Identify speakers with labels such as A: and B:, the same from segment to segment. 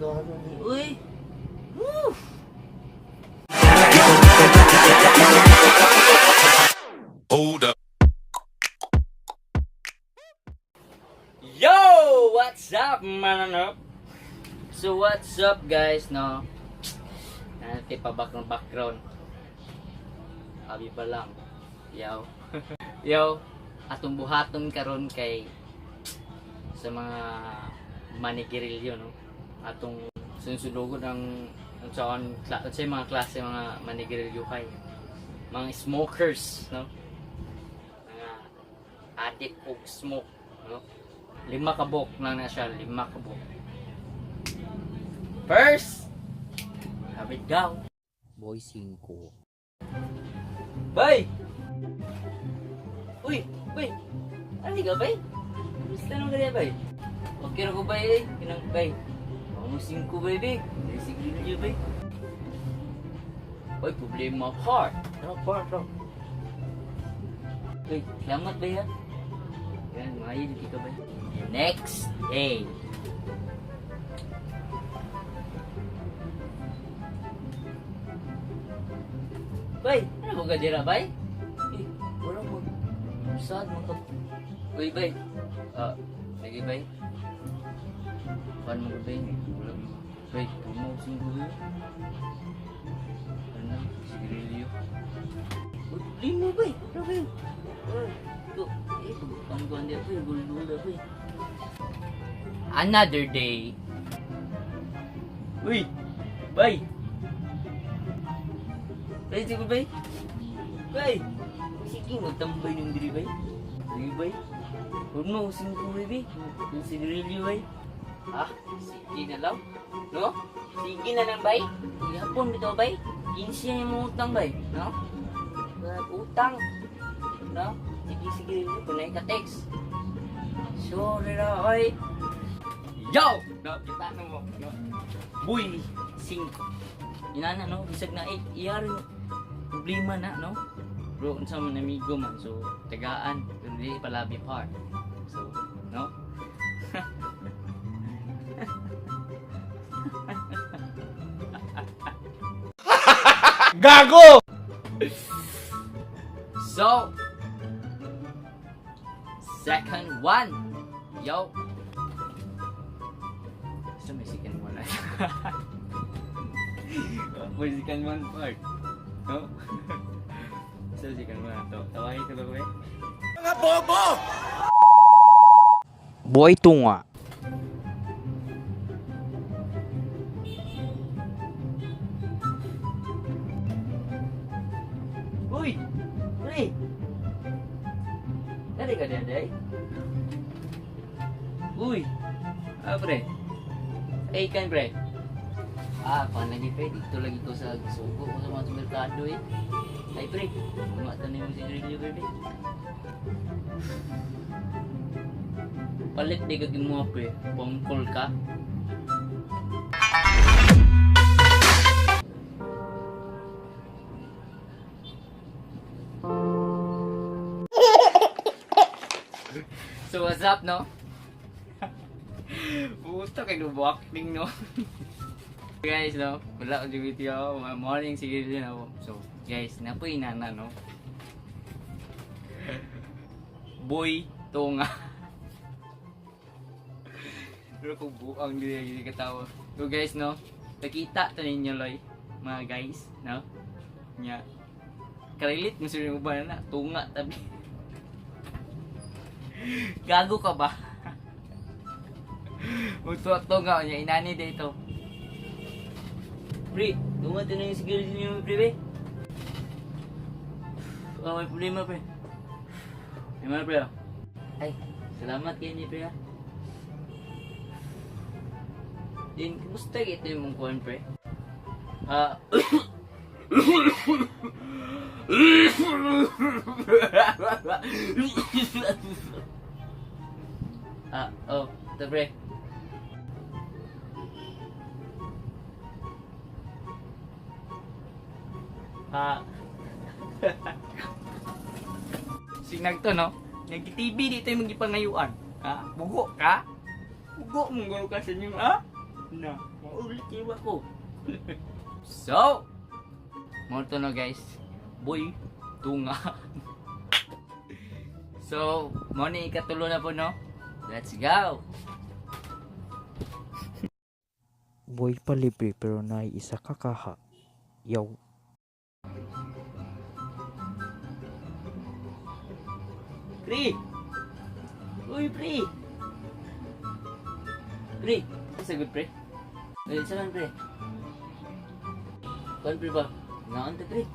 A: gano'n ni. Uy! Woo!
B: Hold up.
A: Yo! What's up, mananap? So, what's up, guys, no? Nanti pa background. Abi pa lang. Yo. Yo. Atong buhaton karon kay sa mga manigirilyo, no? Atong sunsudogon ang sa mga klase mga manigirilyo kay mga smokers, no? Mga addict og smoke, no? 5 kabok lang na siya, 5 kabok. First, habit daw. Boy 5. Bay! Uy! Bay! Ano ka, bay? Gusto nang kaya, bay? Okay na ko, bay, eh. Kinang, bay. Ang 5, bay, bay. Sige niyo, bay. Bay, problema part. Ano part, bro? Bay, salamat, bay, ha? Yan, mahayil dito, bay. Next day. Bay, ano mo gadira, bay? Eh, wala mo. Saan mo ka? Uy, bay. Lagi, bay. Paano mo, bay? Wala mo. Bay, puno ko sing gulo. Ano? Sigarilyo. Uy, limo, bay. Ano, bay? Ito. Eh, pagpangguan din, bay. Gulo-gulo, bay. Another day. Uy, bay. Bay, sige, bay. Bay. Sige, magtambay ng diri, bay. Sige, bay. Huwag mo, using ko, bay. Yung sigarilyo, bay. Ah, sige na lang. No? Sige na lang, bay. Ihapon dito, bay. 15 yung mga utang, bay. No? Utang. No? Sige, sigarilyo. Kunay ka text. Sorry na, bay. Yo! No, kita na mo. No? Boy, 5. Inana, no? Bisag na 8. Iyari mo. Problema na, no? Bro, unsa man amigo man. So, tagaan. Pero di palabi part. So, no?
B: Gago!
A: So, second one. Yo! So, may second one na. May second one part. No? So, second one na to. Tawahin ko ba, we?
B: Mga bobo!
A: Boy tunga. Uy! Pre! Dari ka din, day? Uy! Pre! Ay, kan, pre! Paano lagi, pre? Dito lagi ko sa suko ko sa mga merkado, eh. Ay, pre! Bumatan na yung sigarilyo, pre. Palit di ka gimuha, pre. Pangkol ka. So, what's up, no? Puta kay acting, no? Guys, no? Wala ko yung video. Morning, sige din ako. So, guys, napoy inana, no? Boy tunga. Pero kung buang hindi katawa. So, guys, no? Nakita to ninyo, loy. Mga guys, no? Nya. Karilit mo sila yung ba na? Tunga, tabi. Gago ka ba? Magtuwa-tuwa nga niya, inani dito. Pre, dumating na yung sigarilyo niyo, pre, may problema, pre. May mga, pre, Ay, salamat kayo niya, pre, Din, kumusta ito yung mong kuhan, pre? Oh, ito, pre. Sinag to, no? Nag-TV dito yung magipangayuan. Ha? Bugo ka? Bugo mong gano'n ka sa inyo, ha? Na. Ulit iba ko. So, mo to no guys. Boy, tunga. So, mo ni ikatulo na po no. Let's go.
C: Boy palibre pero na isa kakaha. Yaw.
A: Pre! Uy, pre! Pre! Sagot, pre? Ay, saan, pre? Kuan, pre ba? Ngaon ta, pre?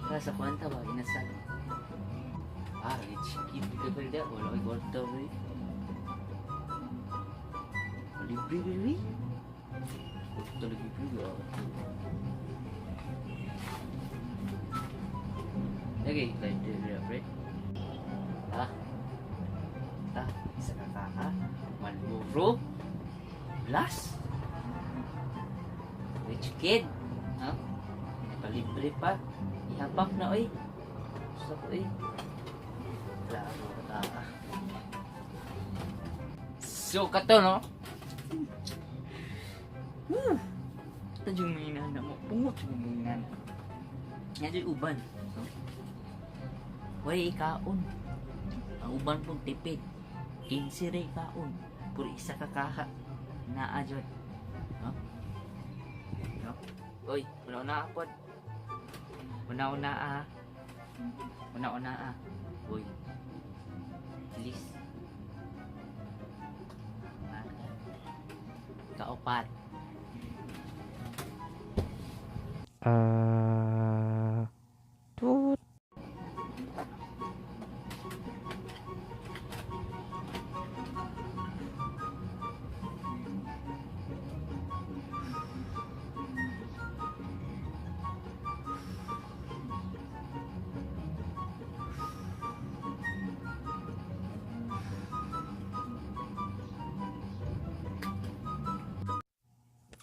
A: Nasa kwanta ba? Inasal. Rich kid ka, pre, da. Wala kay kwarta, pre. Libre, pre. Kwarta lagi, pre. Okay, tayo, pre. Isa kakaha, Malboro, Plus, Rich Kid, ha? Palibre pa, ihabak na, oy. Gusto ko, oy. Klaro, So, kato, no? Ito yung may inana mo. Pungot yung may inana. Yan yung uban. No? Way, ikaon. Ang uban pong tipid. 15 rin kaon. Puro isa kakaha. Naa dyan. No? No? Uy, una-una pod. Una-una ah. Una-una ah. Uy. Please. Kaopat.
C: Tut.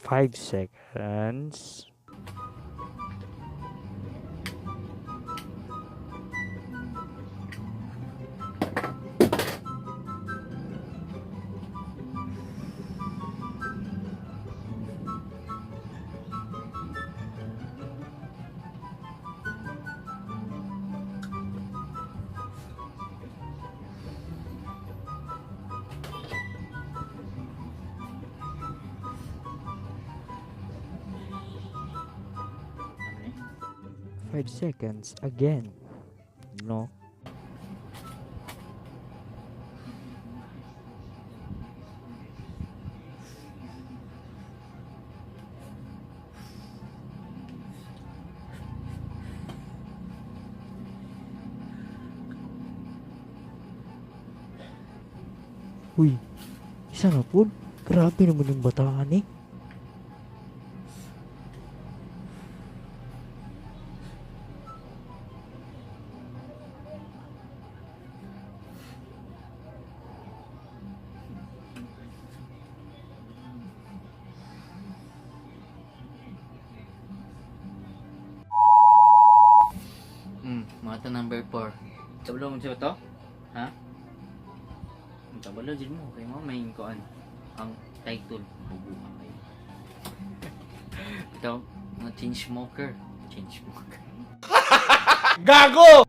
C: Five seconds. Five seconds again. No. Uy, isa na po. Grabe naman yung bataan eh.
A: Mga number 4. Tablo mo siya to? Ha? Tablo din mo. Kaya mo may kuan ang title. Ito, mga chain smoker. Chain smoker.
B: Gago!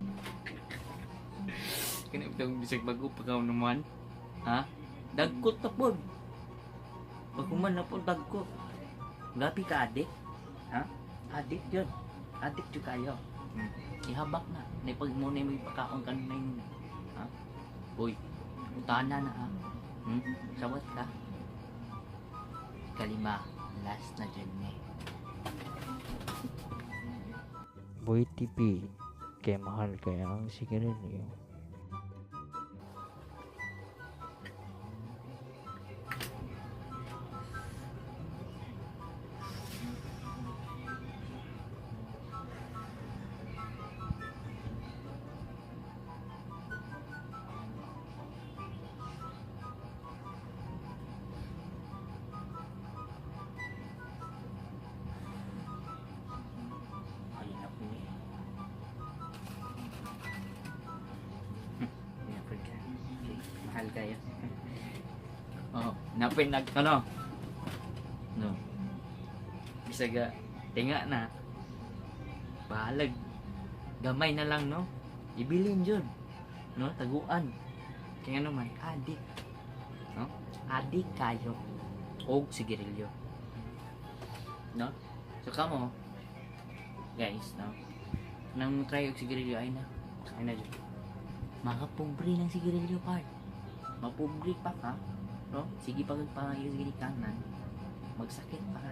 A: Kaya itong bisag bago pagkaw naman. Ha? Dagkot na po. Pagkuman na po dagkot. Gapi ka adik? Ha? Adik yun. Adik yun kayo. Ihabak na. Naipag mo na yung pagkaon kanina yun. Ha? Uy, utana na ha. Sawat ka. Kalima. Last na dyan eh.
C: Boy TV. Kaya mahal kaya ang sigarilyo.
A: Mahal kayo. Oh, napin ano? Isaga, tinga na. Bahalag. Gamay na lang, no? Ibilin dyan. No? Taguan. Kaya naman, adik. No? Adik kayo. O sigarilyo. No? So, kamo, guys, no? Nang try og sigarilyo, ay na dyan. Makapobre ng sigarilyo, part. Mapobre pa ka. No? Sige pagpangayos gini kanan. Magsakit pa ka.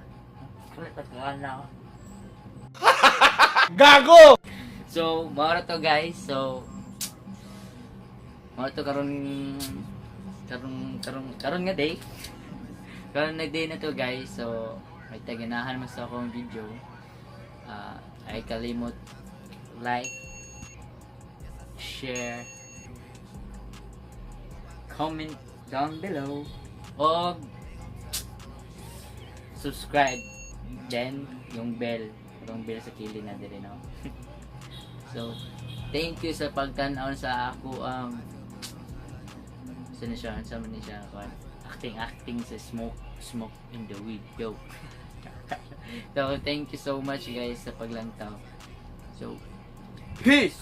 A: Kalit at kakala ako.
B: Gago!
A: So, mawala to guys. So, mawala to karon nga day. Karon na day na to guys. So, may taganahan mo sa akong video. Ay kalimot like, share, comment down below, o subscribe. Then, yung bell sa kilid na din, no? So, thank you sa pagtanaw sa ako saan man siya acting sa smoke in the video. So, thank you so much guys sa paglantaw. So, peace!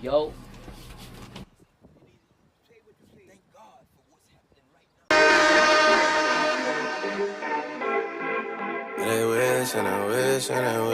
A: Yo!
B: And I wish, and I wish, and I wish.